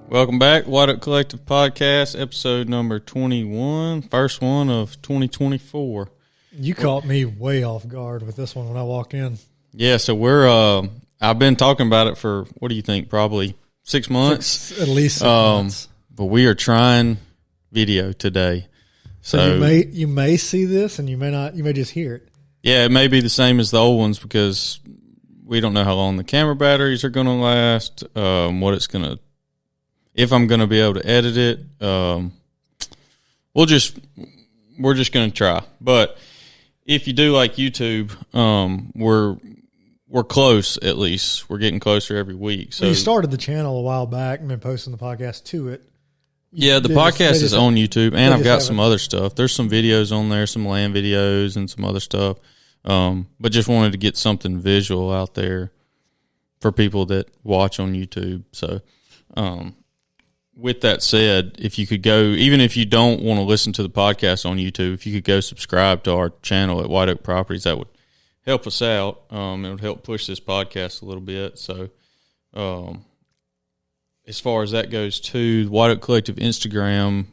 Welcome back, White Oak Collective Podcast, episode number 21, first one of 2024. You caught me way off guard with this one when I walked in. Yeah, so we're, I've been talking about it for, what do you think, probably 6 months? At least 6 months. But we are trying video today. So you may see this and you may not, you may just hear it. Yeah, it may be the same as the old ones because we don't know how long the camera batteries are going to last, what it's going to, if I'm going to be able to edit it. We're just going to try. But if you do like YouTube, we're close at least. We're getting closer every week. So you started the channel a while back and been posting the podcast to it. Yeah, the podcast is on YouTube, and I've got some other stuff. There's some videos on there, some land videos and some other stuff. But just wanted to get something visual out there for people that watch on YouTube. So, with that said, if you could go, even if you don't want to listen to the podcast on YouTube, if you could go subscribe to our channel at White Oak Properties, that would help us out. It would help push this podcast a little bit. So, as far as that goes too, the White Oak Collective Instagram,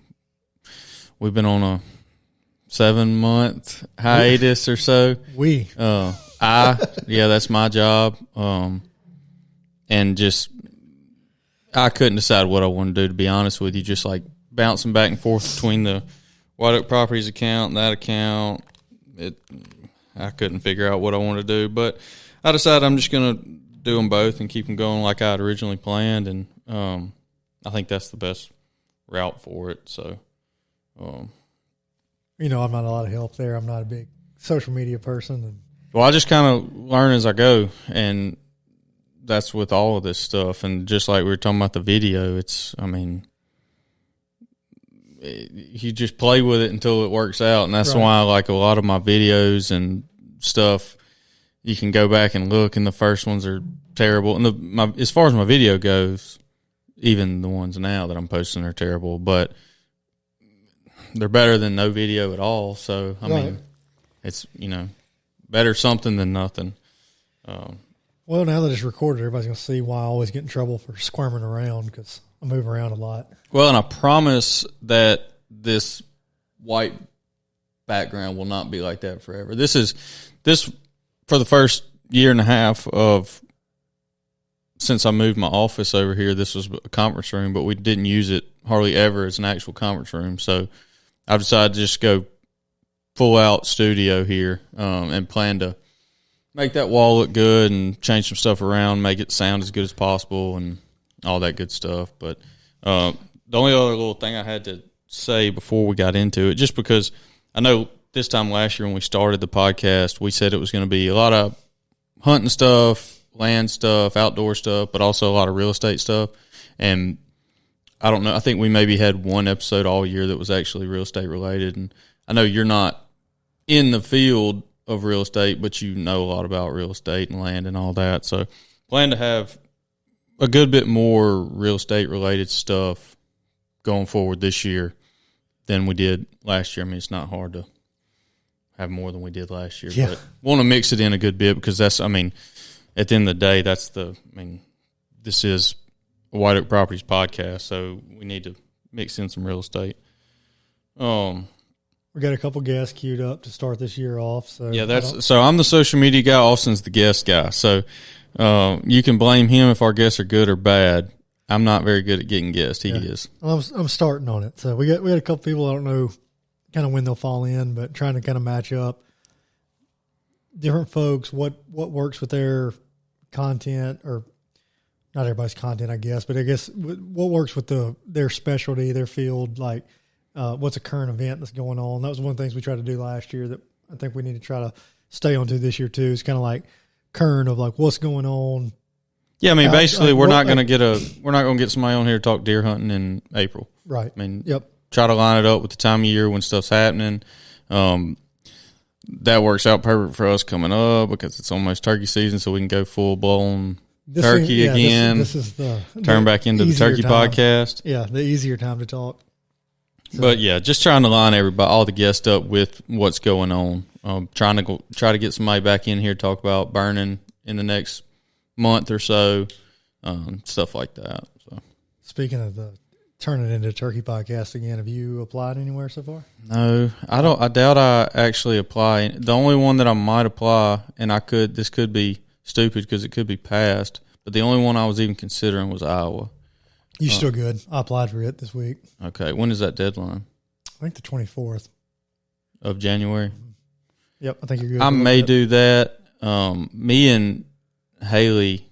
we've been on a 7-month hiatus or so. That's my job. And just, I couldn't decide what I want to do, to be honest with you. Just like bouncing back and forth between the White Oak Properties account and that account. I couldn't figure out what I want to do, but I decided I'm just going to do them both and keep them going like I had originally planned. And I think that's the best route for it. So, I'm not a lot of help there. I'm not a big social media person. Well, I just kind of learn as I go, and that's with all of this stuff. And just like we were talking about the video, you just play with it until it works out. And that's why, like, a lot of my videos and stuff, you can go back and look, and the first ones are terrible. And as far as my video goes, even the ones now that I'm posting are terrible, but they're better than no video at all. So, I mean, it's, better something than nothing. Well, now that it's recorded, everybody's going to see why I always get in trouble for squirming around, because I move around a lot. Well, and I promise that this white background will not be like that forever. This for the first year and a half since I moved my office over here, this was a conference room, but we didn't use it hardly ever as an actual conference room. So I've decided to just go full out studio here, and plan to make that wall look good and change some stuff around, make it sound as good as possible and all that good stuff. But the only other little thing I had to say before we got into it, just because I know this time last year when we started the podcast, we said it was going to be a lot of hunting stuff, land stuff, outdoor stuff, but also a lot of real estate stuff. And I don't know, I think we maybe had one episode all year that was actually real estate related. And I know you're not in the field of real estate, but you know a lot about real estate and land and all that. So plan to have a good bit more real estate related stuff going forward this year than we did last year. I mean, it's not hard to have more than we did last year, but want to mix it in a good bit because at the end of the day, this is a White Oak Properties podcast, so we need to mix in some real estate. We got a couple guests queued up to start this year off. So yeah, so I'm the social media guy. Austin's the guest guy. So you can blame him if our guests are good or bad. I'm not very good at getting guests. He is. Well, I'm starting on it. So we had a couple people. I don't know kind of when they'll fall in, but trying to kind of match up different folks, what works with their content, or not everybody's content, I guess, but I guess what works with their specialty, their field, like what's a current event that's going on. That was one of the things we tried to do last year that I think we need to try to stay on to this year too. It's kind of like current of like what's going on. Yeah, I mean, basically, we're not going to get somebody on here to talk deer hunting in April. Right. I mean, try to line it up with the time of year when stuff's happening. That works out perfect for us coming up because it's almost turkey season, so we can go full blown turkey again. This is turn back into the turkey podcast. Yeah, the easier time to talk. So. But yeah, just trying to line all the guests up with what's going on. Try to get somebody back in here to talk about burning in the next month or so, stuff like that. Speaking of the turning it into a turkey podcast again, have you applied anywhere so far? No, I don't. I doubt I actually apply. The only one that I might apply, and this could be stupid because it could be passed, but the only one I was even considering was Iowa. You still good? I applied for it this week. Okay, when is that deadline? I think the 24th of January. Yep, I think you're good. I may do that. Me and Haley,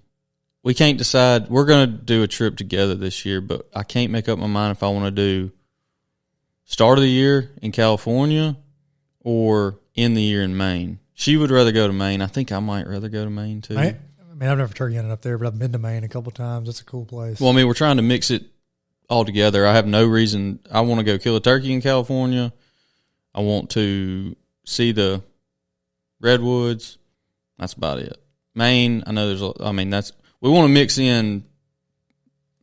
we can't decide. We're going to do a trip together this year, but I can't make up my mind if I want to do start of the year in California or end the year in Maine. She would rather go to Maine. I think I might rather go to Maine too. I mean, I've never turkey hunted up there, but I've been to Maine a couple of times. It's a cool place. Well, I mean, we're trying to mix it all together. I have no reason. I want to go kill a turkey in California. I want to see the redwoods. That's about it. Maine, I know we want to mix in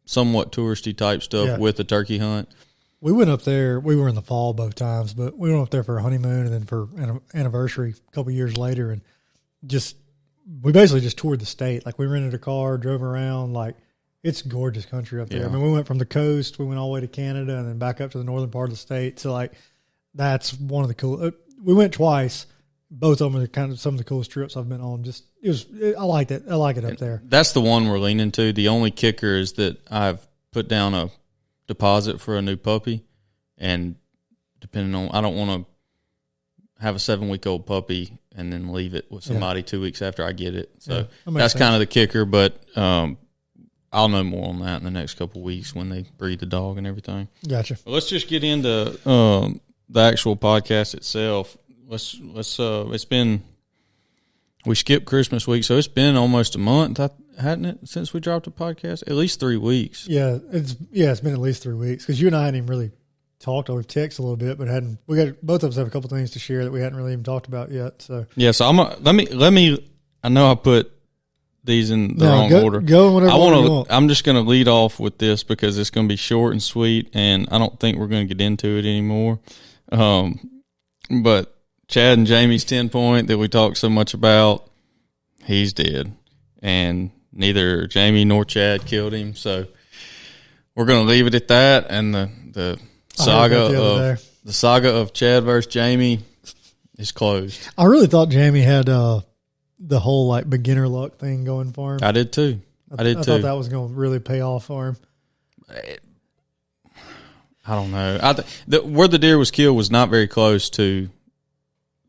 somewhat touristy type stuff with the turkey hunt. We went up there. We were in the fall both times, but we went up there for a honeymoon and then for an anniversary a couple of years later, and we basically just toured the state. Like, we rented a car, drove around. Like, it's gorgeous country up there. Yeah. I mean, we went from the coast, we went all the way to Canada, and then back up to the northern part of the state. So, like, that's one of the cool. We went twice. Both of them are kind of some of the coolest trips I've been on. I liked it. I like it up there. That's the one we're leaning to. The only kicker is that I've put down a deposit for a new puppy, and depending on, I don't want to have a 7-week-old puppy and then leave it with somebody 2 weeks after I get it. So that's kind of the kicker, but I'll know more on that in the next couple of weeks when they breed the dog and everything. Gotcha. Well, let's just get into the actual podcast itself. It's been, we skipped Christmas week, so it's been almost a month, hadn't it, since we dropped a podcast? At least 3 weeks. Yeah, it's been at least 3 weeks because you and I hadn't even really talked. We've texted a little bit, but both of us have a couple things to share that we hadn't really even talked about yet. So yeah, so let me. I know I put these in the wrong order. Go whatever you want. I'm just going to lead off with this because it's going to be short and sweet, and I don't think we're going to get into it anymore. But Chad and Jamie's 10-point that we talked so much about, he's dead, and neither Jamie nor Chad killed him. So we're going to leave it at that. And the saga of Chad versus Jamie is closed. I really thought Jamie had the whole like beginner luck thing going for him. I did too. I thought that was going to really pay off for him. I don't know. Where the deer was killed was not very close to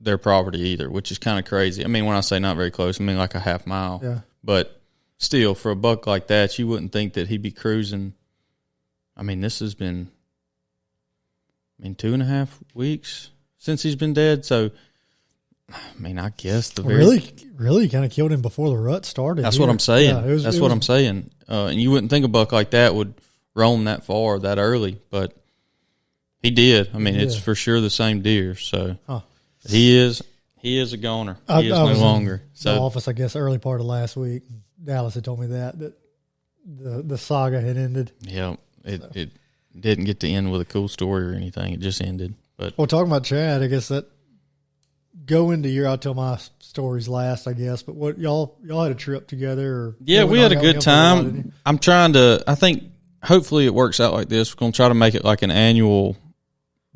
their property either, which is kind of crazy. I mean, when I say not very close, I mean like a half mile. Yeah. But still, for a buck like that, you wouldn't think that he'd be cruising. I mean, this has been, 2.5 weeks since he's been dead. So, I mean, I guess really kind of killed him before the rut started. That's what I'm saying. Yeah, I'm saying. And you wouldn't think a buck like that would roam that far that early, but he did. I mean, it's for sure the same deer. So he is a goner. He is no longer. So the office, I guess, early part of last week, Dallas had told me that the saga had ended. Yeah, it didn't get to end with a cool story or anything. It just ended. But talking about Chad, I guess that go into I'll tell my stories last, I guess. But what y'all had a trip together? Or yeah, we had a good time. I'm trying to. I think hopefully it works out like this. We're going to try to make it like an annual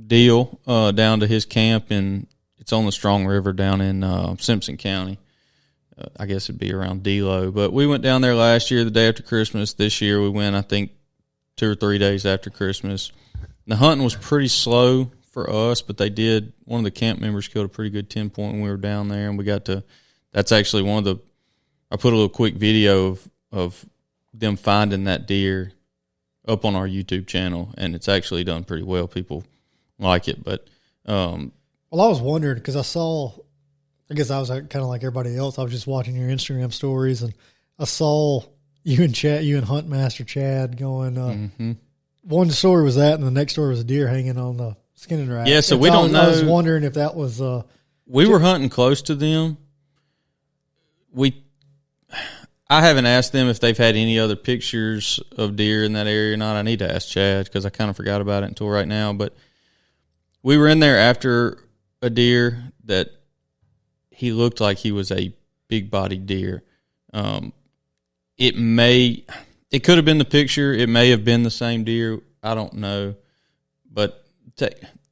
deal down to his camp, and it's on the Strong River down in Simpson County. I guess it'd be around Delo. But we went down there last year, the day after Christmas. This year we went, I think, 2 or 3 days after Christmas. The hunting was pretty slow for us, but one of the camp members killed a pretty good 10-point when we were down there, and we got to, that's actually I put a little quick video of them finding that deer up on our YouTube channel, and it's actually done pretty well. People like it, but well, I was wondering because I guess I was kind of like everybody else. I was just watching your Instagram stories, and I saw you and Huntmaster Chad going. One story was that, and the next story was a deer hanging on the skinning rack. Yeah, so we don't know. I was wondering if that was. We were hunting close to them. I haven't asked them if they've had any other pictures of deer in that area or not. I need to ask Chad because I kind of forgot about it until right now. But we were in there after a deer that he looked like he was a big-bodied deer. It it could have been the picture. It may have been the same deer. I don't know. But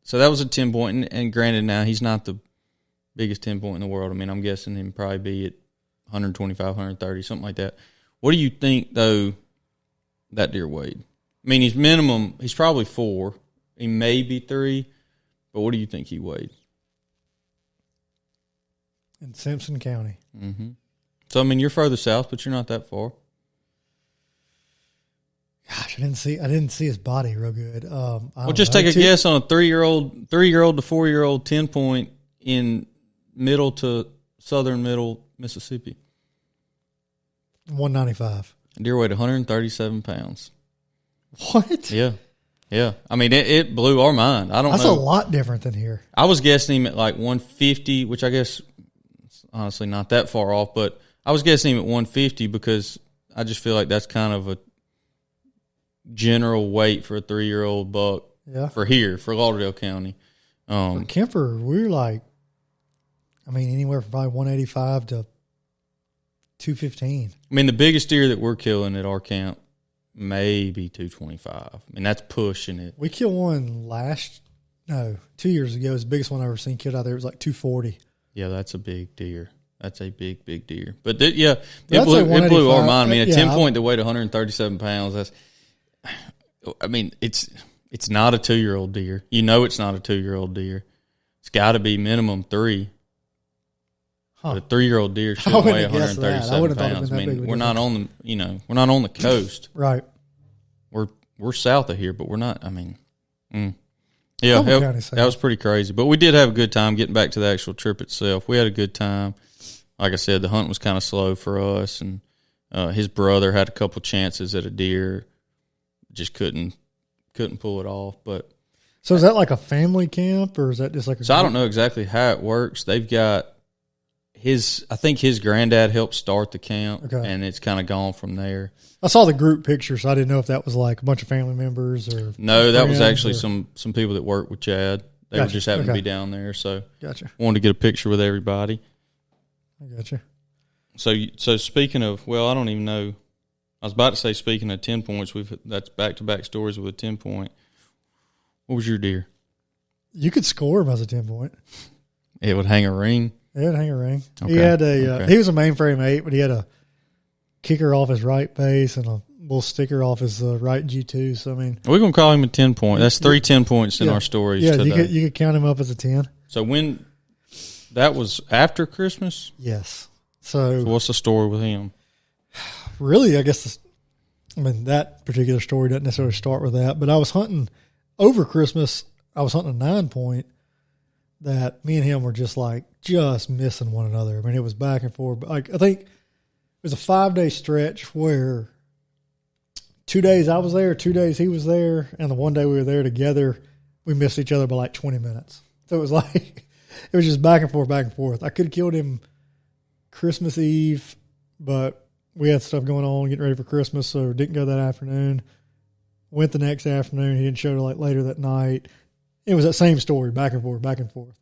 so that was a 10-point. And granted, now he's not the biggest 10-point in the world. I mean, I'm guessing he'd probably be at 125, 130, something like that. What do you think, though, that deer weighed? I mean, he's probably 4. He may be 3. But what do you think he weighed? In Simpson County. Mm-hmm. So, I mean, you're further south, but you're not that far. Gosh, I didn't see his body real good. Well, just take a guess on a 3-year-old to 4-year-old 10-point in middle to southern middle Mississippi. 195. Deer weighed 137 pounds. What? Yeah. I mean, it blew our mind. I don't know. That's a lot different than here. I was guessing him at like 150, which I guess is honestly not that far off, but I was guessing him at 150 because I just feel like that's kind of a general weight for a 3-year-old buck for Lauderdale County. For Kemper, we were like, I mean, anywhere from probably 185 to 215. I mean, the biggest deer that we're killing at our camp, maybe 225. I mean, that's pushing it. We killed one 2 years ago. It was the biggest one I've ever seen killed out there. It was like 240. Yeah, that's a big deer. That's a big, big deer. But it blew our mind. I mean, a 10-point that weighed 137 pounds, it's not a 2-year-old deer. You know it's not a 2-year-old deer. It's got to be minimum 3. But a 3-year-old deer should weigh 137 pounds. I mean, we're not on the coast. Right. We're south of here, but we're not. I mean, yeah, that was pretty crazy. But we did have a good time getting back to the actual trip itself. We had a good time. Like I said, the hunt was kind of slow for us, and his brother had a couple chances at a deer, just couldn't pull it off. But so is that like a family camp, or is that just like a? So I don't know exactly how it works. They've got I think his granddad helped start the camp, and it's kind of gone from there. I saw the group picture, so I didn't know if that was like a bunch of family members or no. That was actually some people that worked with Chad. They were just happened to be down there, so wanted to get a picture with everybody. I gotcha. So speaking of, well, I don't even know. I was about to say speaking of 10 points, that's back-to-back stories with a 10-point. What was your deer? You could score him as a 10-point. It would hang a ring. It would hang a ring. Okay. He had he was a mainframe 8, but he had a kicker off his right base and a little sticker off his right G2. So I mean, we're gonna call him a 10-point. That's 3 10-points in our stories. Yeah, today. You could count him up as a 10. So when that was after Christmas. Yes. So what's the story with him? Really, I guess that particular story doesn't necessarily start with that. But I was hunting over Christmas. I was hunting a 9-point that me and him were just missing one another. I mean, it was back and forth. I think it was a 5-day stretch where 2 days I was there, 2 days he was there, and the one day we were there together, we missed each other by like 20 minutes. So it was it was just back and forth, back and forth. I could have killed him Christmas Eve, but we had stuff going on, getting ready for Christmas, so didn't go that afternoon. Went the next afternoon. He didn't show till later that night. It was that same story, back and forth, back and forth.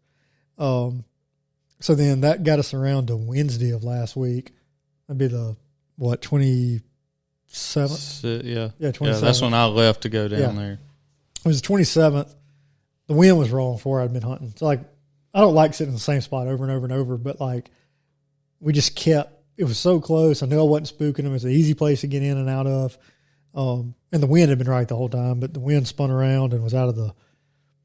So then that got us around to Wednesday of last week. That'd be the 27th? Yeah, 27th. Yeah, that's when I left to go down there. It was the 27th. The wind was wrong before I'd been hunting. So I don't like sitting in the same spot over and over and over, but we just kept. It was so close. I knew I wasn't spooking them. It was an easy place to get in and out of. And the wind had been right the whole time, but the wind spun around and was out of the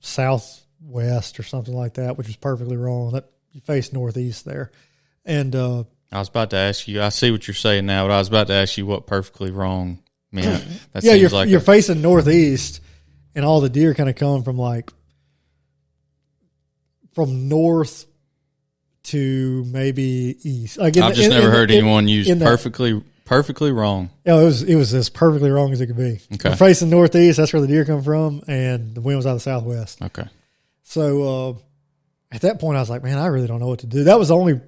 southwest or something like that, which was perfectly wrong. That you face northeast there. And I was about to ask you, I see what you're saying now, but I was about to ask you what perfectly wrong meant. That seems you're facing northeast, and all the deer kind of come from north to maybe east. I've just never heard anyone use perfectly wrong. Yeah, it was as perfectly wrong as it could be. Okay. We're facing northeast, that's where the deer come from, and the wind was out of the southwest. Okay. So at that point, I was like, man, I really don't know what to do. That was the only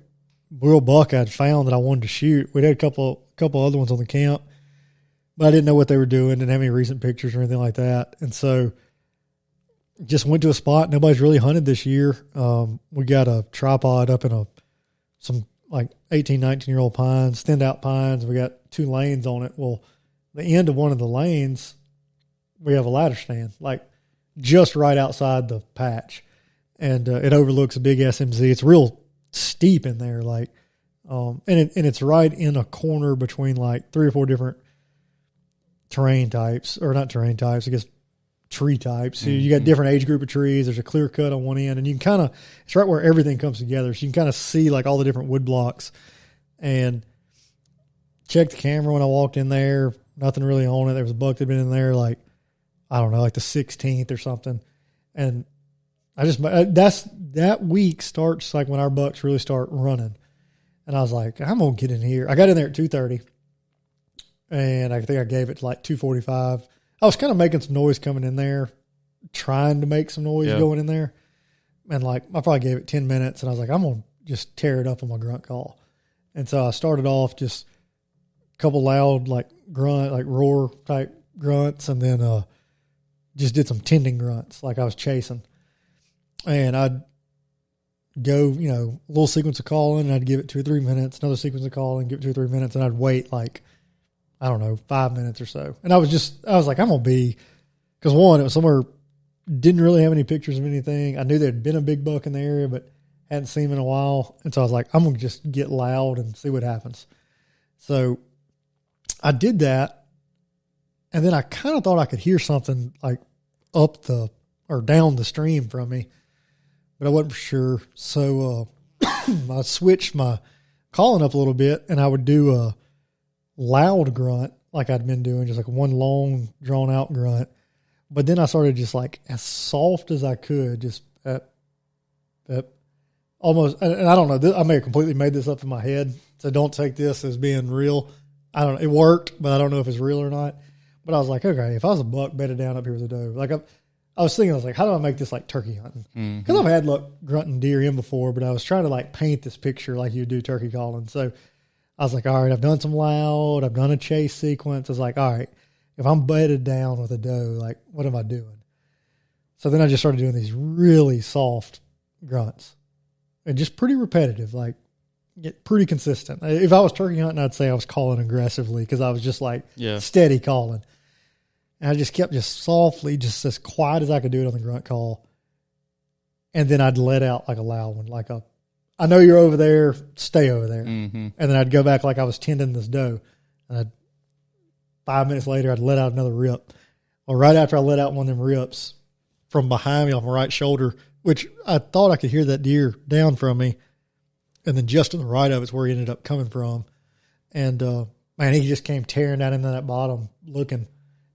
real buck I'd found that I wanted to shoot. We had a couple other ones on the camp, but I didn't know what they were doing, didn't have any recent pictures or anything like that. And so just went to a spot nobody's really hunted this year. We got a tripod up in some 18, 19-year-old pines, thinned out pines. We got 2 lanes on it. Well, the end of one of the lanes, we have a ladder stand, like just right outside the patch. And it overlooks a big SMZ. It's real steep in there, like, and it's right in a corner between like 3 or 4 different terrain types, or not terrain types, I guess tree types. So you got different age group of trees. There's a clear cut on one end, and you can kind of, it's right where everything comes together. So you can kind of see like all the different wood blocks, and check the camera when I walked in there. Nothing really on it. There was a buck that had been in there like, I don't know, like the 16th or something. And that week starts like when our bucks really start running. And I was like, I'm going to get in here. I got in there at 2:30, and I think I gave it to like 2:45. I was kind of making some noise coming in there, trying to make some noise going in there. And like, I probably gave it 10 minutes, and I was like, I'm going to just tear it up on my grunt call. And so I started off just a couple loud, like grunt, like roar type grunts, and then just did some tending grunts like I was chasing. And I'd go, you know, a little sequence of calling, and I'd give it 2 or 3 minutes, another sequence of calling, give it 2 or 3 minutes, and I'd wait like, I don't know, 5 minutes or so. And I was like, I'm going to be, because one, it was somewhere, didn't really have any pictures of anything. I knew there'd been a big buck in the area, but hadn't seen him in a while. And so I was like, I'm going to just get loud and see what happens. So I did that. And then I kind of thought I could hear something like up the, or down the stream from me, but I wasn't for sure. So I switched my calling up a little bit, and I would do a loud grunt like I'd been doing, just like one long drawn out grunt. But then I started just like as soft as I could, just almost, and I don't know, I may have completely made this up in my head, so don't take this as being real. I don't know, it worked, but I don't know if it's real or not. But I was like, okay, if I was a buck bedded down up here with a doe, like I was thinking, I was like, how do I make this like turkey hunting? Because I've had luck grunting deer in before, but I was trying to like paint this picture like you do turkey calling. So I was like, all right, I've done some loud, I've done a chase sequence. I was like, all right, if I'm bedded down with a doe, like, what am I doing? So then I just started doing these really soft grunts and just pretty repetitive, like get pretty consistent. If I was turkey hunting, I'd say I was calling aggressively because I was just like steady calling. And I just kept just softly, just as quiet as I could do it on the grunt call. And then I'd let out like a loud one, like I know you're over there, stay over there. And then I'd go back like I was tending this doe. And 5 minutes later, I'd let out another rip. Well, right after I let out one of them rips from behind me on my right shoulder, which I thought I could hear that deer down from me. And then just to the right of it's where he ended up coming from. And, man, he just came tearing down into that bottom looking.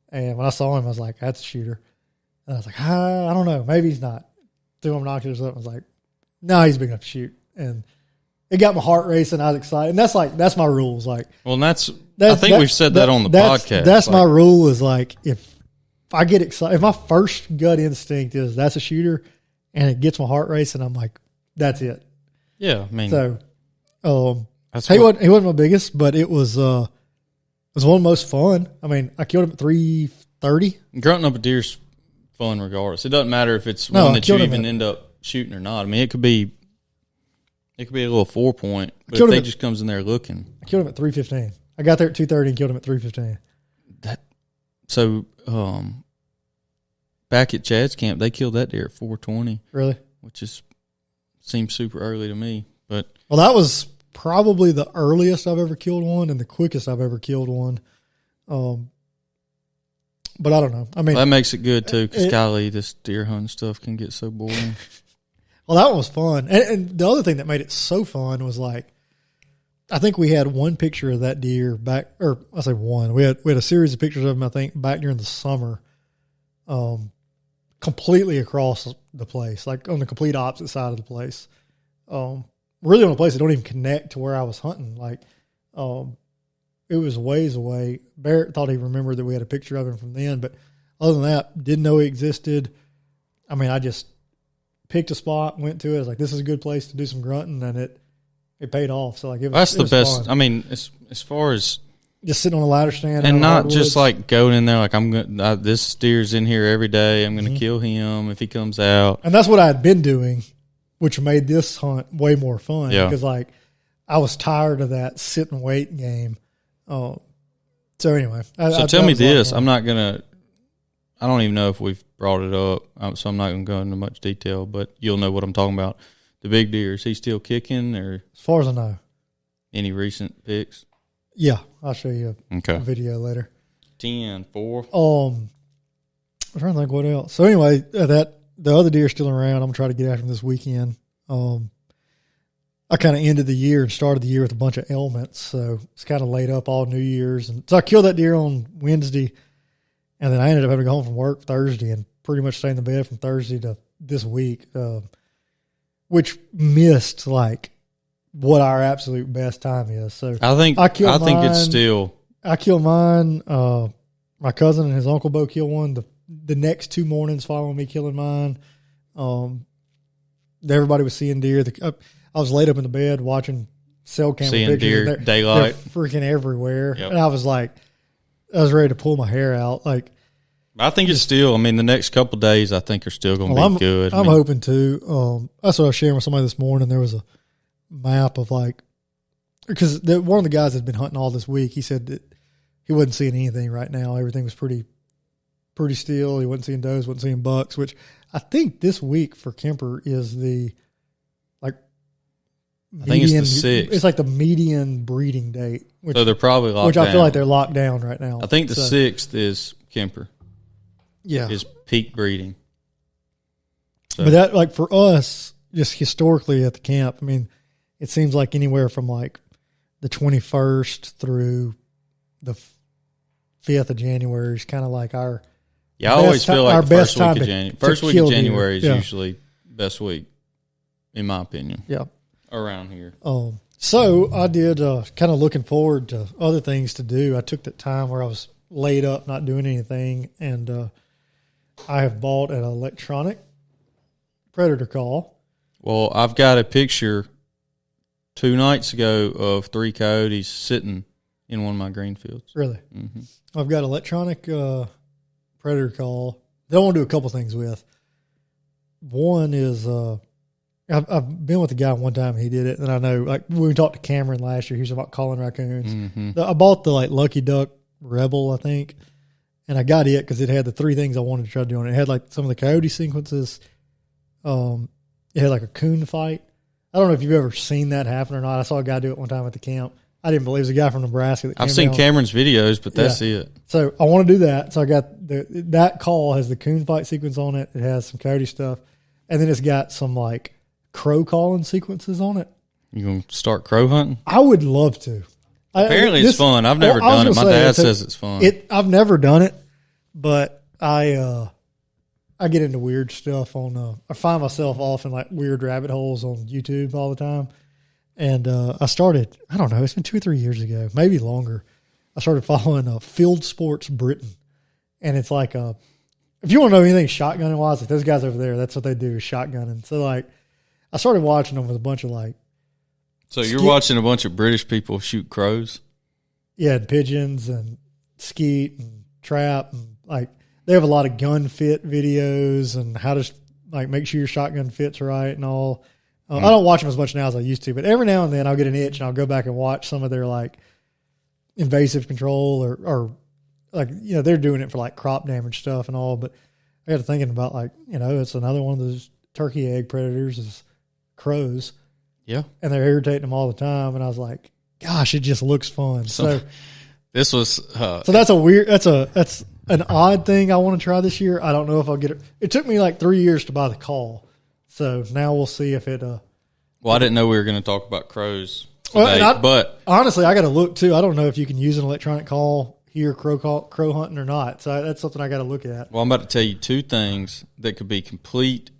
And when I saw him, I was like, that's a shooter. And I was like, I don't know. Maybe he's not. Threw him binoculars up. I was like, no, he's big enough to shoot. And it got my heart racing. I was excited. And that's my rules. Like, well, I think we've said that on the podcast. That's like, my rule is like, if I get excited, if my first gut instinct is that's a shooter and it gets my heart racing, I'm like, that's it. Yeah. I mean, so, he wasn't my biggest, but it was one of the most fun. I mean, I killed him at 3:30. Grunting up a deer's fun regardless. It doesn't matter if it's one that you even end up shooting or not. I mean, it could be a little 4-point, but if they just comes in there looking. I killed him at 3:15. I got there at 2:30 and killed him at 3:15. So back at Chad's camp, they killed that deer at 4:20. Really? Which seems super early to me. But well, that was probably the earliest I've ever killed one and the quickest I've ever killed one. But I don't know. I mean, that makes it good too, because golly, this deer hunting stuff can get so boring. Well, that one was fun. And the other thing that made it so fun was like, I think we had one picture of that deer back, or I say one. We had a series of pictures of him, I think, back during the summer, completely across the place, like on the complete opposite side of the place. Really on a place that don't even connect to where I was hunting. Like, it was ways away. Barrett thought he remembered that we had a picture of him from then, but other than that, didn't know he existed. I mean, I just picked a spot, went to it. I was like, this is a good place to do some grunting, and it paid off. So like, that's the best. Fun. I mean, as far as just sitting on a ladder stand and not just like going in there like this deer's in here every day. I'm going to kill him if he comes out. And that's what I had been doing, which made this hunt way more fun because like I was tired of that sit and wait game. So anyway, so tell me this. I don't even know if we've brought it up, so I'm not going to go into much detail, but you'll know what I'm talking about. The big deer, is he still kicking, or as far as I know, any recent picks? Yeah, I'll show you a video later. 10-4. I'm trying to think what else. So anyway, the other deer still around. I'm gonna try to get after him this weekend. I kind of ended the year and started the year with a bunch of ailments, so it's kind of laid up all New Year's, and so I killed that deer on Wednesday, and then I ended up having to go home from work Thursday and pretty much stay in the bed from Thursday to this week, which missed like what our absolute best time is. So I think it's still. I killed mine. My cousin and his uncle Beau killed one. The next 2 mornings following me killing mine, everybody was seeing deer. I was laid up in the bed watching cell camera seeing pictures. Deer daylight, they're freaking everywhere, yep. And I was ready to pull my hair out. Like, I think it's still. I mean, the next couple of days, I think are still going to be good. I'm hoping to. That's what I was sharing with somebody this morning. There was a map of because one of the guys had been hunting all this week. He said that he wasn't seeing anything right now. Everything was pretty still. He wasn't seeing does, wasn't seeing bucks. Which I think this week for Kemper is the I think it's the 6th. It's like the median breeding date. So they're probably locked down. Which I feel like they're locked down right now. I think the 6th is Kemper. Yeah. Is peak breeding. So. But that, for us, just historically at the camp, I mean, it seems like anywhere from the 21st through the 5th of January is kind of like our I always feel like the first week of January. First week of January is usually best week, in my opinion. Yeah. Around here. So I did kind of looking forward to other things to do. I took that time where I was laid up, not doing anything, and I have bought an electronic predator call. Well, I've got a picture 2 nights ago of 3 coyotes sitting in one of my green fields. Really? Mm-hmm. I've got electronic predator call that I want to do a couple things with. One is I've been with a guy one time. He did it, and I know when we talked to Cameron last year, he was about calling raccoons. Mm-hmm. I bought the Lucky Duck Rebel, I think, and I got it because it had the 3 things I wanted to try to do on it. It had some of the coyote sequences. It had a coon fight. I don't know if you've ever seen that happen or not. I saw a guy do it one time at the camp. I didn't believe it was a guy from Nebraska. That I've seen down. Cameron's videos, but that's it. So I want to do that. So I got that call has the coon fight sequence on it. It has some coyote stuff, and then it's got some crow calling sequences on it. You gonna start crow hunting? I would love to. Apparently, it's fun. I've never done it. My dad says it's fun. I've never done it, but I get into weird stuff on. I find myself off in weird rabbit holes on YouTube all the time, and I started. I don't know. It's been 2 or 3 years ago, maybe longer. I started following Field Sports Britain, and it's if you want to know anything shotgunning wise, those guys over there, that's what they do is shotgunning. So I started watching them with a bunch of So you're watching a bunch of British people shoot crows? Yeah, and pigeons and skeet and trap and they have a lot of gun fit videos and how to make sure your shotgun fits right and all. I don't watch them as much now as I used to, but every now and then I'll get an itch and I'll go back and watch some of their invasive control or they're doing it for crop damage stuff and all. But I got to thinking about it's another one of those turkey egg predators is crows. Yeah. And they're irritating them all the time. And I was like, gosh, it just looks fun. So this was, so that's that's an odd thing I want to try this year. I don't know if I'll get it. It took me 3 years to buy the call. So now we'll see if it, well, I didn't know we were going to talk about crows today, but honestly, I got to look too. I don't know if you can use an electronic call here, crow hunting or not. So that's something I got to look at. Well, I'm about to tell you 2 things that could be complete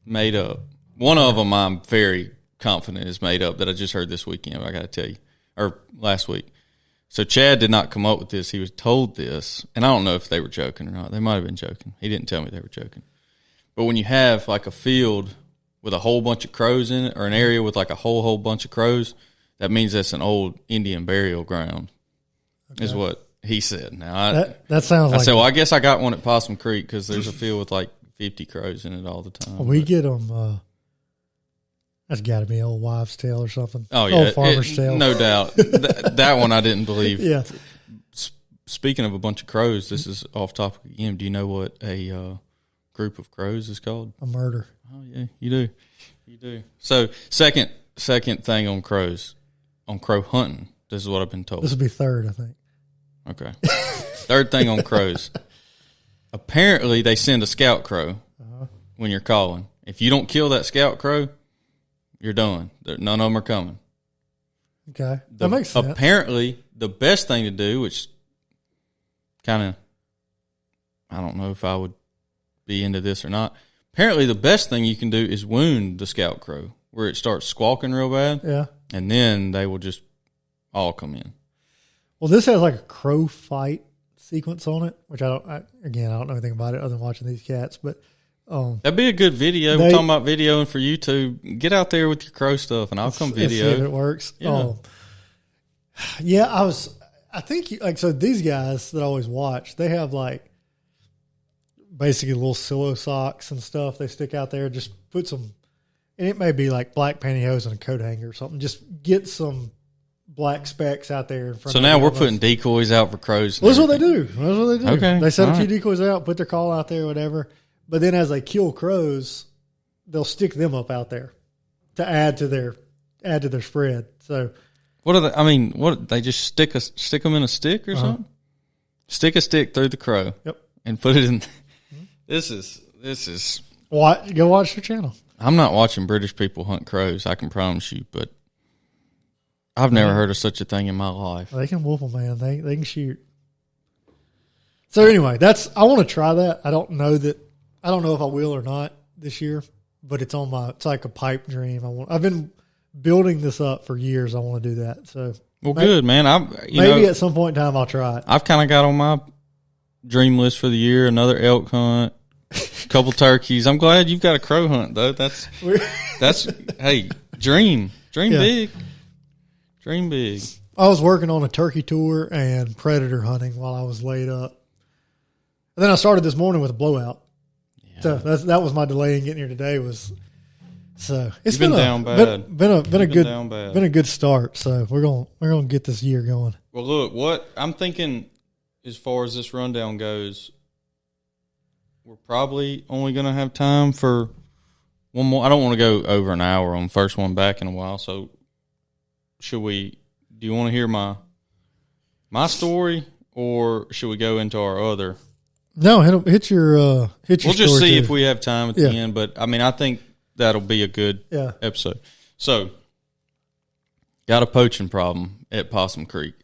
made up. One of them I'm very confident is made up that I just heard this weekend. I got to tell you, or last week. So Chad did not come up with this. He was told this, and I don't know if they were joking or not. They might have been joking. He didn't tell me they were joking. But when you have a field with a whole bunch of crows in it, or an area with a whole bunch of crows, that means that's an old Indian burial ground. Okay. Is what he said. Now that sounds. I said, well, I guess I got one at Possum Creek because there's a field with 50 crows in it all the time. We get them. That's got to be old wives' tale or something. Oh yeah, old farmer's tale. No doubt. That one I didn't believe. Yeah. Speaking of a bunch of crows, this is off topic again. Do you know what a group of crows is called? A murder. Oh yeah, you do. So second thing on crows, on crow hunting. This is what I've been told. This will be third, I think. Okay. Third thing on crows. Apparently, they send a scout crow when you're calling. If you don't kill that scout crow, you're done. None of them are coming. Okay, that makes sense. Apparently, the best thing to do, which kind of, I don't know if I would be into this or not. Apparently, the best thing you can do is wound the scout crow where it starts squawking real bad. Yeah. And then they will just all come in. Well, this has like a crow fight sequence on it, which I don't know anything about it other than watching these cats, but that'd be a good video. We're talking about videoing for YouTube. Get out there with your crow stuff, and I'll come video. See if it works. Yeah. I think so these guys that I always watch, they have like basically little silo socks and stuff. They stick out there, just put some, and it may be like black pantyhose and a coat hanger or something. Just get some black specks out there in front. So now we're putting decoys out for crows. Well, that's what they do. Okay. They set a few decoys out, put their call out there, whatever. But then as they kill crows, they'll stick them up out there to add to their spread. So what are they? I mean, what they just stick them in a stick or something? Stick a stick through the crow. Yep. And put it in. This is. What? Go watch their channel. I'm not watching British people hunt crows. I can promise you, but I've never heard of such a thing in my life. They can whoop them, man. They can shoot. So anyway, I want to try that. I don't know if I will or not this year, but it's like a pipe dream. I've been building this up for years. I want to do that. So good, man. Maybe at some point in time I'll try it. I've kind of got on my dream list for the year another elk hunt, a couple turkeys. I'm glad you've got a crow hunt though. That's hey, dream big. Dream big. I was working on a turkey tour and predator hunting while I was laid up. And then I started this morning with a blowout. Yeah. So that was my delay in getting here today. It's been down bad. Been a good start. So we're gonna get this year going. Well, look, what I'm thinking as far as this rundown goes, we're probably only gonna have time for one more. I don't want to go over an hour on the first one back in a while. So do you want to hear my story, or should we go into our other? No, hit your We'll just see too. if we have time at the end, but I mean, I think that'll be a good episode. So, got a poaching problem at Possum Creek,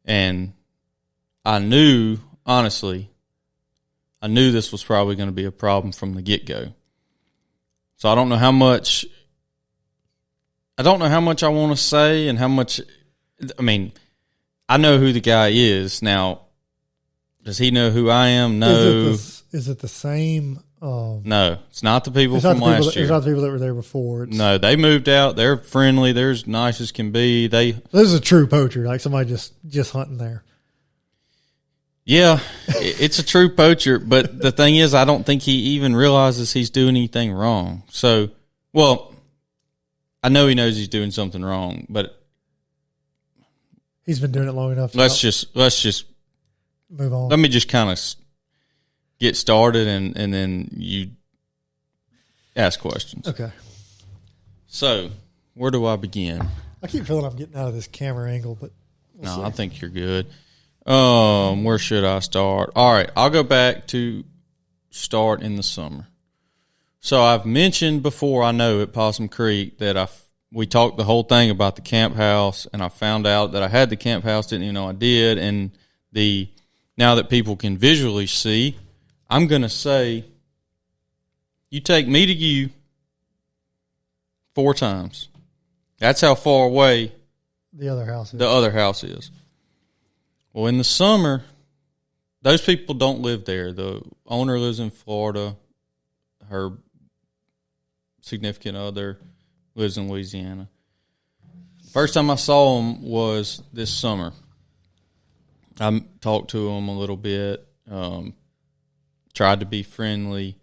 and I knew this was probably going to be a problem from the get-go. So I don't know how much I want to say and how much. I mean, I know who the guy is now. Does he know who I am? No. Is it the same? No, it's not the people from last year. It's not the people that were there before. No, they moved out. They're friendly. They're as nice as can be. This is a true poacher, like somebody just hunting there. Yeah, it's a true poacher. But the thing is, I don't think he even realizes he's doing anything wrong. So, I know he knows he's doing something wrong, but he's been doing it long enough. Let's just move on. Let me just kind of get started, and then you ask questions. Okay. So, where do I begin? I keep feeling I'm getting out of this camera angle, but we'll see. I think you're good. Where should I start? All right, I'll go back to start in the summer. So I've mentioned before, I know at Possum Creek that we talked the whole thing about the camp house, and I found out that I had the camp house, didn't even know I did, and now that people can visually see, I'm going to say, you take me to you 4 times. That's how far away the other house is. Well, in the summer, those people don't live there. The owner lives in Florida. Her significant other lives in Louisiana. First time I saw them was this summer. I talked to them a little bit, tried to be friendly.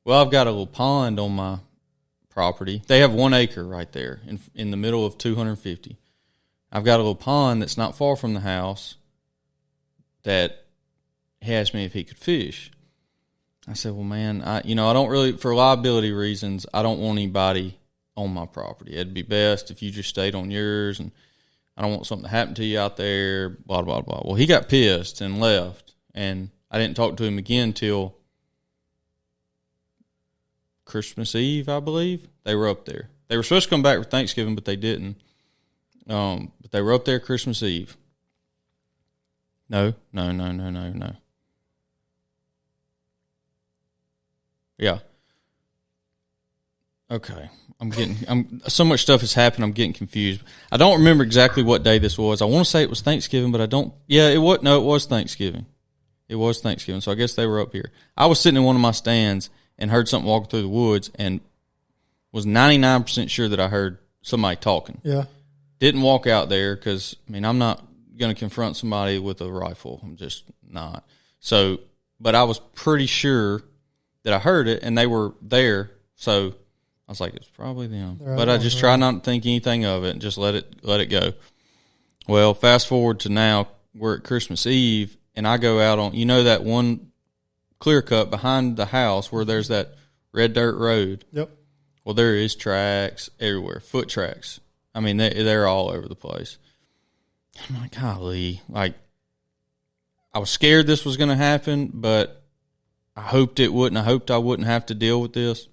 Well, I've got a little pond on my property. They have 1 acre right there in the middle of 250. I've got a little pond that's not far from the house that he asked me if he could fish. I said, well, man, I don't really, for liability reasons, I don't want anybody on my property. It'd be best if you just stayed on yours, and I don't want something to happen to you out there, blah, blah, blah. Well, he got pissed and left, and I didn't talk to him again till Christmas Eve, I believe. They were up there. They were supposed to come back for Thanksgiving, but they didn't. But they were up there Christmas Eve. No. Yeah. Okay. So much stuff has happened, I'm getting confused. I don't remember exactly what day this was. I want to say it was Thanksgiving, but I don't. Yeah, it was Thanksgiving. It was Thanksgiving, so I guess they were up here. I was sitting in one of my stands and heard something walking through the woods and was 99% sure that I heard somebody talking. Yeah. Didn't walk out there because, I'm not going to confront somebody with a rifle. I'm just not. So, but I was pretty sure that I heard it, and they were there, so I was like, it's probably them. But I just try not to think anything of it and just let it go. Well, fast forward to now, we're at Christmas Eve, and I go out on, that one clear cut behind the house where there's that red dirt road. Yep. Well, there is tracks everywhere, foot tracks. They're all over the place. I'm like, golly, I was scared this was going to happen, but I hoped it wouldn't. I hoped I wouldn't have to deal with this.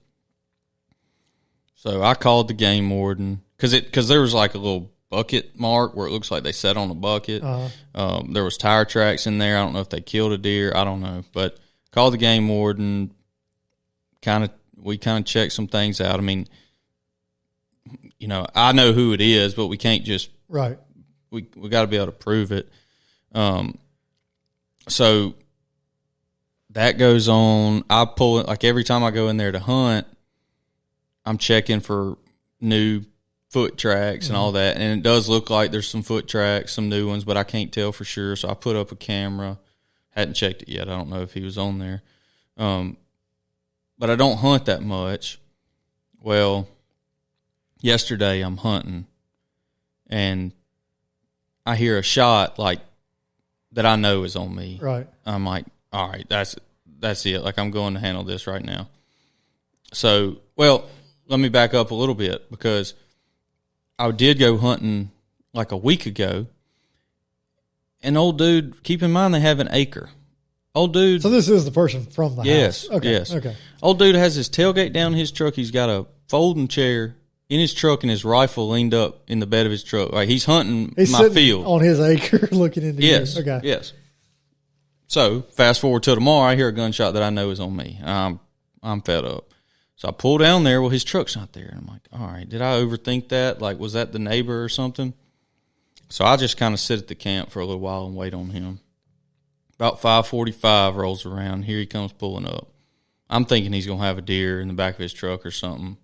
So I called the game warden because there was like a little bucket mark where it looks like they sat on a bucket. Uh-huh. There was tire tracks in there. I don't know if they killed a deer. I don't know, but called the game warden. We kind of checked some things out. I know who it is, but we can't just right. We got to be able to prove it. So that goes on. I pull it like every time I go in there to hunt, I'm checking for new foot tracks and all that. And it does look like there's some foot tracks, some new ones, but I can't tell for sure. So I put up a camera. Hadn't checked it yet. I don't know if he was on there. But I don't hunt that much. Well, yesterday I'm hunting and I hear a shot like that I know is on me. Right. I'm like, all right, that's it. Like, I'm going to handle this right now. So, well, let me back up a little bit because I did go hunting like a week ago. And old dude, keep in mind they have an acre. Old dude. So this is the person from the yes, house. Okay. Yes. Okay. Old dude has his tailgate down his truck. He's got a folding chair in his truck and his rifle leaned up in the bed of his truck. Like, he's hunting my field. On his acre looking into yes, you. Okay. Yes. So, fast forward till tomorrow, I hear a gunshot that I know is on me. I'm fed up. So I pull down there. Well, his truck's not there. And I'm like, all right, did I overthink that? Like, was that the neighbor or something? So I just kind of sit at the camp for a little while and wait on him. About 5:45 rolls around. Here he comes pulling up. I'm thinking he's going to have a deer in the back of his truck or something.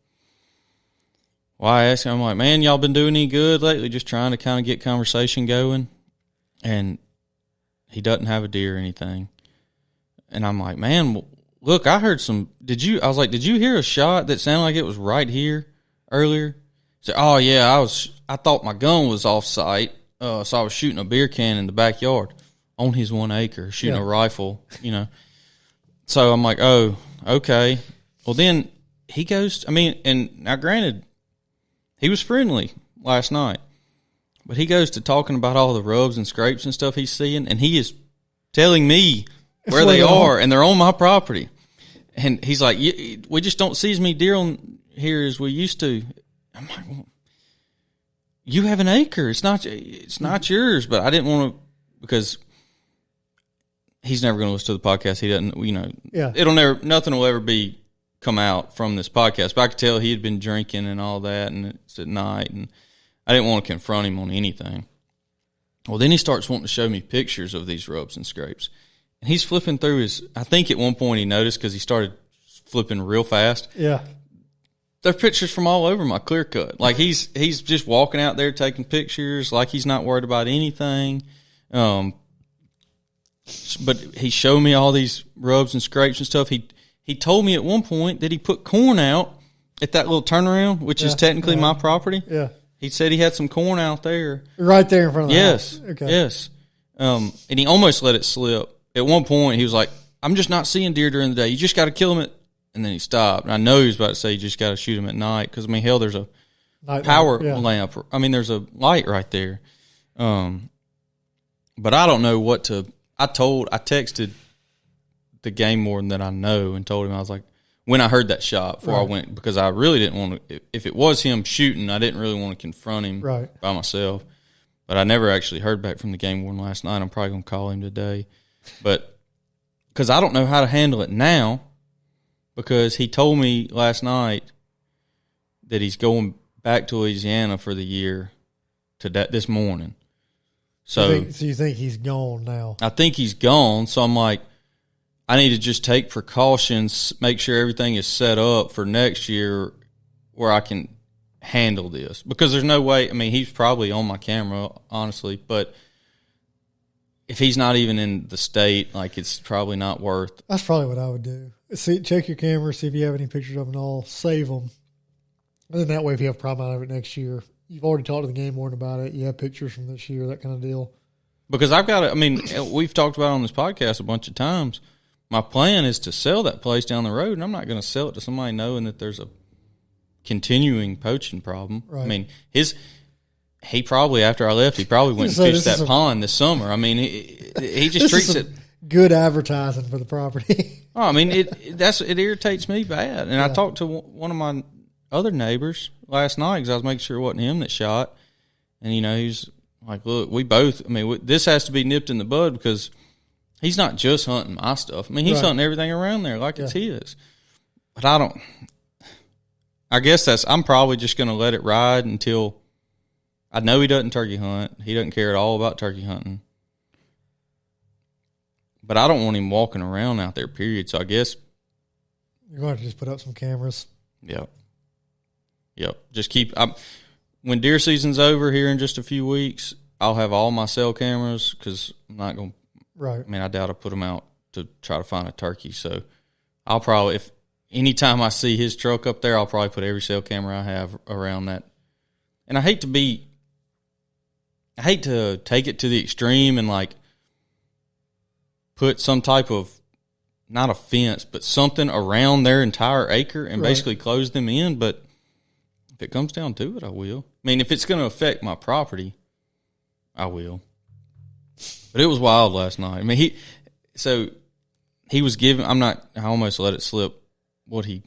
Well, I asked him, I'm like, man, y'all been doing any good lately? Just trying to kind of get conversation going. And he doesn't have a deer or anything. And I'm like, man, look, I heard some, did you hear a shot that sounded like it was right here earlier? He said, oh yeah, I thought my gun was off site. So I was shooting a beer can in the backyard on his 1 acre, shooting a rifle, So I'm like, oh, okay. Well, then he goes, and now granted, he was friendly last night, but he goes to talking about all the rubs and scrapes and stuff he's seeing, and he is telling me where they are, and they're on my property. And he's like, we just don't see as many deer on here as we used to. I'm like, well, you have an acre. It's not yours, but I didn't want to, because he's never going to listen to the podcast. He doesn't, nothing will ever come out from this podcast, but I could tell he had been drinking and all that, and it's at night, and I didn't want to confront him on anything. Well, then he starts wanting to show me pictures of these rubs and scrapes, and he's flipping through I think at one point he noticed because he started flipping real fast. Yeah. There are pictures from all over my clear cut. Like, he's just walking out there taking pictures like he's not worried about anything. But he showed me all these rubs and scrapes and stuff. He told me at one point that he put corn out at that little turnaround, which is technically my property. Yeah. He said he had some corn out there. Right there in front of the house. Okay. Yes. And he almost let it slip. At one point, he was like, I'm just not seeing deer during the day. You just got to kill them and then he stopped. And I know he was about to say you just got to shoot them at night because, I mean, hell, there's a power lamp. I mean, there's a light right there. But I don't know what to – I texted the game warden that I know and told him, I was like, when I heard that shot before I went, because I really didn't want to – if it was him shooting, I didn't really want to confront him by myself. But I never actually heard back from the game warden last night. I'm probably going to call him today. But because I don't know how to handle it now, because he told me last night that he's going back to Louisiana for the year this morning. So you think he's gone now? I think he's gone. So I'm like, I need to just take precautions, make sure everything is set up for next year where I can handle this. Because there's no way, I mean, he's probably on my camera, honestly, but if he's not even in the state, like, it's probably not worth. That's probably what I would do. Check your camera, see if you have any pictures of them and all, save them. And then that way, if you have a problem out of it next year, you've already talked to the game warden about it. You have pictures from this year, that kind of deal. Because I've got to, I mean, we've talked about it on this podcast a bunch of times. My plan is to sell that place down the road, and I'm not going to sell it to somebody knowing that there's a continuing poaching problem. Right. I mean, he probably, after I left, he probably went and fished that pond this summer. I mean, he just treats it. Good advertising for the property. Oh, I mean, it irritates me bad. And I talked to one of my other neighbors last night because I was making sure it wasn't him that shot. And, you know, he's like, look, we both, I mean, this has to be nipped in the bud because he's not just hunting my stuff. I mean, he's hunting everything around there like it's his. But I guess I'm probably just going to let it ride until I know he doesn't turkey hunt. He doesn't care at all about turkey hunting. But I don't want him walking around out there, period. So I guess you're going to just put up some cameras. Yep. Just when deer season's over here in just a few weeks, I'll have all my cell cameras because I'm not going to. Right. I mean, I doubt I'll put them out to try to find a turkey. So I'll probably, if anytime I see his truck up there, I'll probably put every cell camera I have around that. And I hate to take it to the extreme and like put some type of, not a fence, but something around their entire acre and basically close them in. But if it comes down to it, I will. I mean, if it's going to affect my property, I will. But it was wild last night. I mean, he was giving, I almost let it slip what he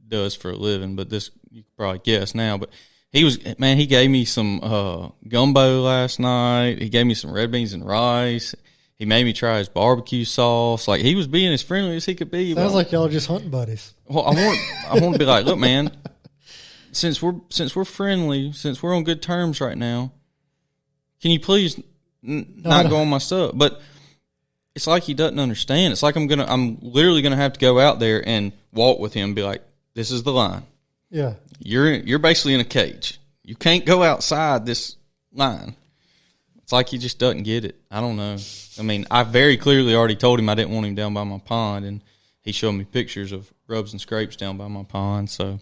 does for a living, but this, you could probably guess now, but he gave me some gumbo last night. He gave me some red beans and rice. He made me try his barbecue sauce. Like, he was being as friendly as he could be. Sounds like y'all are just hunting buddies. Well, I want to be like, look, man, since we're friendly, since we're on good terms right now, can you please not go on my stuff? But it's like he doesn't understand. It's like I'm literally gonna have to go out there and walk with him and be like, this is the line. Yeah. You're basically in a cage. You can't go outside this line. It's like he just doesn't get it. I don't know. I mean, I very clearly already told him I didn't want him down by my pond, and he showed me pictures of rubs and scrapes down by my pond. So,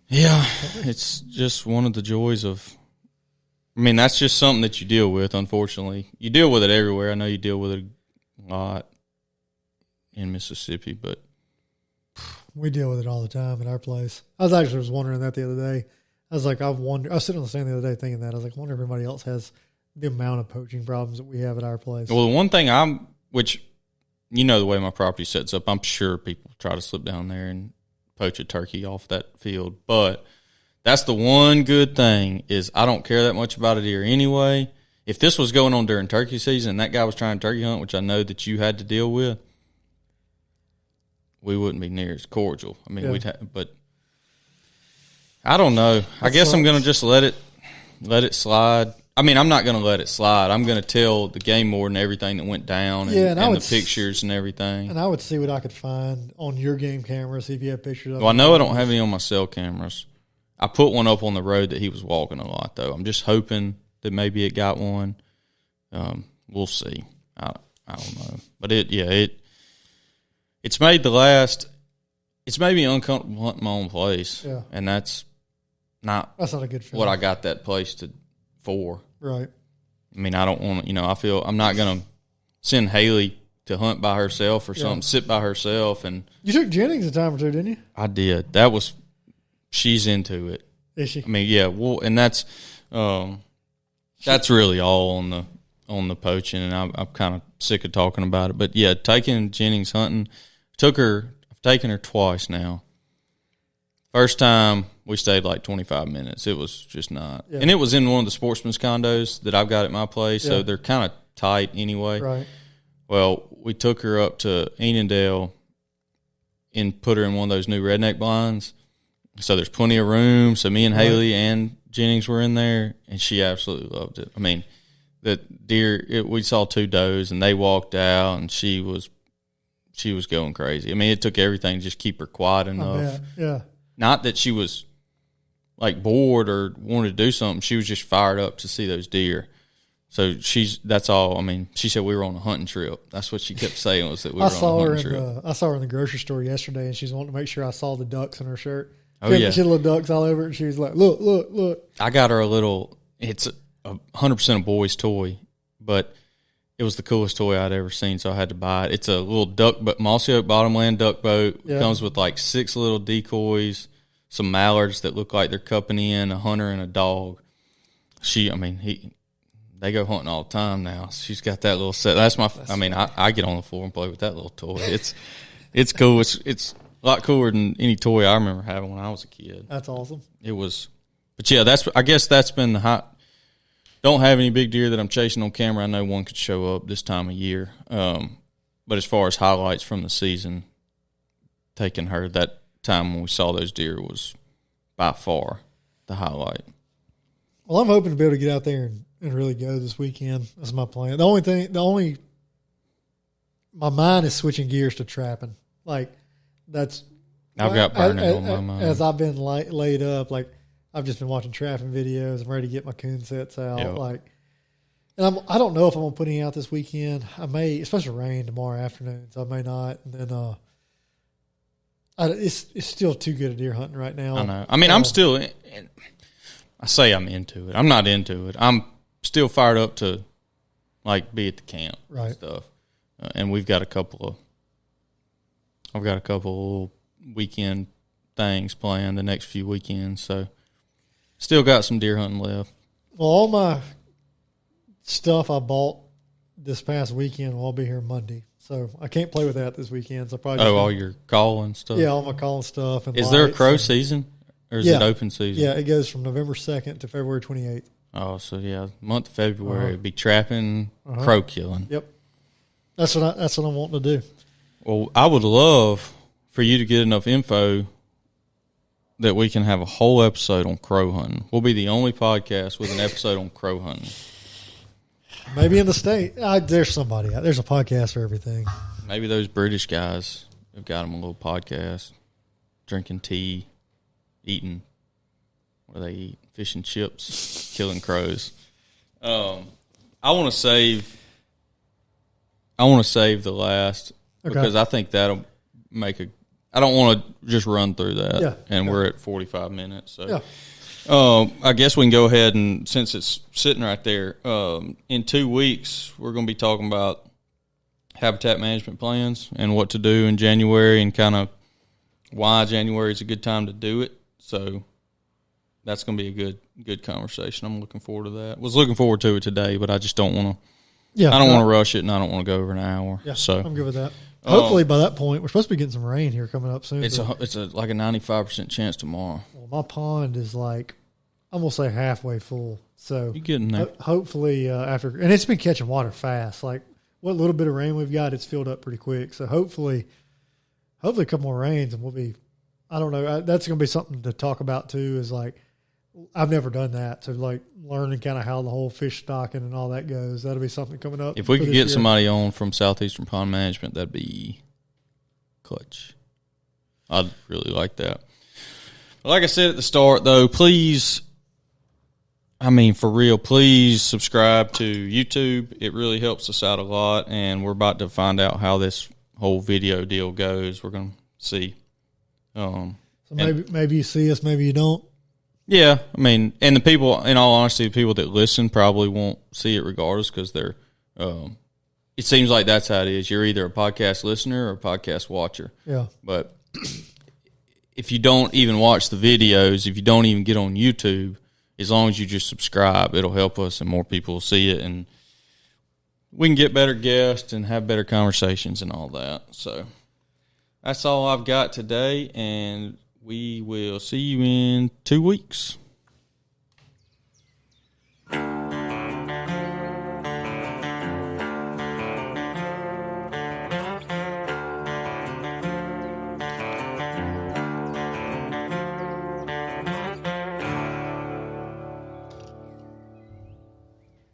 yeah, it's just one of the joys of, I mean, that's just something that you deal with, unfortunately. You deal with it everywhere. I know you deal with it a lot in Mississippi, but we deal with it all the time at our place. I was wondering that the other day. I was like, I was sitting on the stand the other day thinking that. I was like, I wonder if everybody else has the amount of poaching problems that we have at our place. Well, the one thing which, you know, the way my property sets up, I'm sure people try to slip down there and poach a turkey off that field. But that's the one good thing is I don't care that much about a deer anyway. If this was going on during turkey season and that guy was trying to turkey hunt, which I know that you had to deal with, we wouldn't be near as cordial. I mean, but I don't know. I guess I'm going to just let it slide. I mean, I'm not going to let it slide. I'm going to tell the game warden everything that went down and the pictures and everything. And I would see what I could find on your game camera, see if you have pictures of it. Well, I know I don't have any on my cell cameras. I put one up on the road that he was walking a lot, though. I'm just hoping that maybe it got one. We'll see. I don't know. But it's made the last it's made me uncomfortable hunting my own place. Yeah. And that's not a good feeling. what I got that place for. Right. I mean, I don't want to, I feel I'm not going to send Haley to hunt by herself or something, sit by herself. And you took Jennings a time or two, didn't you? I did. She's into it. Is she? I mean, yeah. Well, and that's really all on the poaching, and I'm kind of sick of talking about it. But yeah, taking Jennings hunting, I've taken her twice now. First time we stayed like 25 minutes. It was just not, and it was in one of the sportsman's condos that I've got at my place, so they're kind of tight anyway. Right. Well, we took her up to Enendale and put her in one of those new redneck blinds. So there's plenty of room. So me and Haley and Jennings were in there, and she absolutely loved it. I mean, the deer, we saw 2 does, and they walked out, and she was going crazy. I mean, it took everything to just keep her quiet enough. Yeah. Not that she was like bored or wanted to do something. She was just fired up to see those deer. So that's all. I mean, she said we were on a hunting trip. That's what she kept saying, was that we were on a hunting trip. I saw her in the grocery store yesterday, and she's wanting to make sure I saw the ducks in her shirt. Oh, yeah. She had little ducks all over it, and she was like, look. I got her it's 100% a boy's toy, but it was the coolest toy I'd ever seen, so I had to buy it. It's a little mossy oak bottomland duck boat. It comes with like 6 little decoys, some mallards that look like they're cupping in, a hunter and a dog. They go hunting all the time now. She's got that little set. I get on the floor and play with that little toy. It's cool. It's a lot cooler than any toy I remember having when I was a kid. That's awesome. It was, but yeah, I guess that's been the hot. Don't have any big deer that I'm chasing on camera. I know one could show up this time of year. But as far as highlights from the season, taking her that time when we saw those deer was by far the highlight. Well, I'm hoping to be able to get out there and really go this weekend. That's my plan. My mind is switching gears to trapping. Like, I've got burning on my mind. As I've been laid up, like, I've just been watching trapping videos. I'm ready to get my coon sets out. Yep. I don't know if I'm going to put any out this weekend. I may, especially rain tomorrow afternoon, so I may not. And then, it's still too good at deer hunting right now. I know. I mean, I'm still, I say I'm into it. I'm not into it. I'm still fired up to, like, be at the camp and stuff. And I've got a couple of weekend things planned the next few weekends, so still got some deer hunting left. Well, all my stuff I bought this past weekend will all be here Monday, so I can't play with that this weekend. So probably all your calling stuff. Yeah, all my calling stuff. And is there a crow season, or is it open season? Yeah, it goes from November 2nd to February 28th. Oh, so yeah, month of February it'd be trapping, crow killing. Yep, that's what I'm wanting to do. Well, I would love for you to get enough info that we can have a whole episode on crow hunting. We'll be the only podcast with an episode on crow hunting. Maybe in the state. There's somebody out. There's a podcast for everything. Maybe those British guys have got them a little podcast, drinking tea, eating, what do they eat? Fish and chips, killing crows. I want to save the last because I think that'll make I don't want to just run through that, we're at 45 minutes. So, I guess we can go ahead and, since it's sitting right there, in 2 weeks we're going to be talking about habitat management plans and what to do in January and kind of why January is a good time to do it. So that's going to be a good conversation. I'm looking forward to that. Was looking forward to it today, but I just don't want to. Yeah, I don't want to rush it, and I don't want to go over an hour. Yeah, so I'm good with that. Hopefully, by that point, we're supposed to be getting some rain here coming up soon. It's like a 95% chance tomorrow. Well, my pond is like, I'm gonna say halfway full. So you're getting there. Hopefully, after, and it's been catching water fast. Like what little bit of rain we've got, it's filled up pretty quick. So hopefully a couple more rains, and we'll be. I don't know. That's gonna be something to talk about too. Is like, I've never done that, so like learning kind of how the whole fish stocking and all that goes. That'll be something coming up. If we could get somebody on from Southeastern Pond Management, that'd be clutch. I'd really like that. Like I said at the start, though, please, I mean, for real, please subscribe to YouTube. It really helps us out a lot, and we're about to find out how this whole video deal goes. We're going to see So maybe you see us, maybe you don't. Yeah, I mean, and the people, in all honesty, the people that listen probably won't see it regardless because they're. It seems like that's how it is. You're either a podcast listener or a podcast watcher. Yeah. But if you don't even watch the videos, if you don't even get on YouTube, as long as you just subscribe, it'll help us and more people will see it, and we can get better guests and have better conversations and all that. So that's all I've got today, and we will see you in 2 weeks.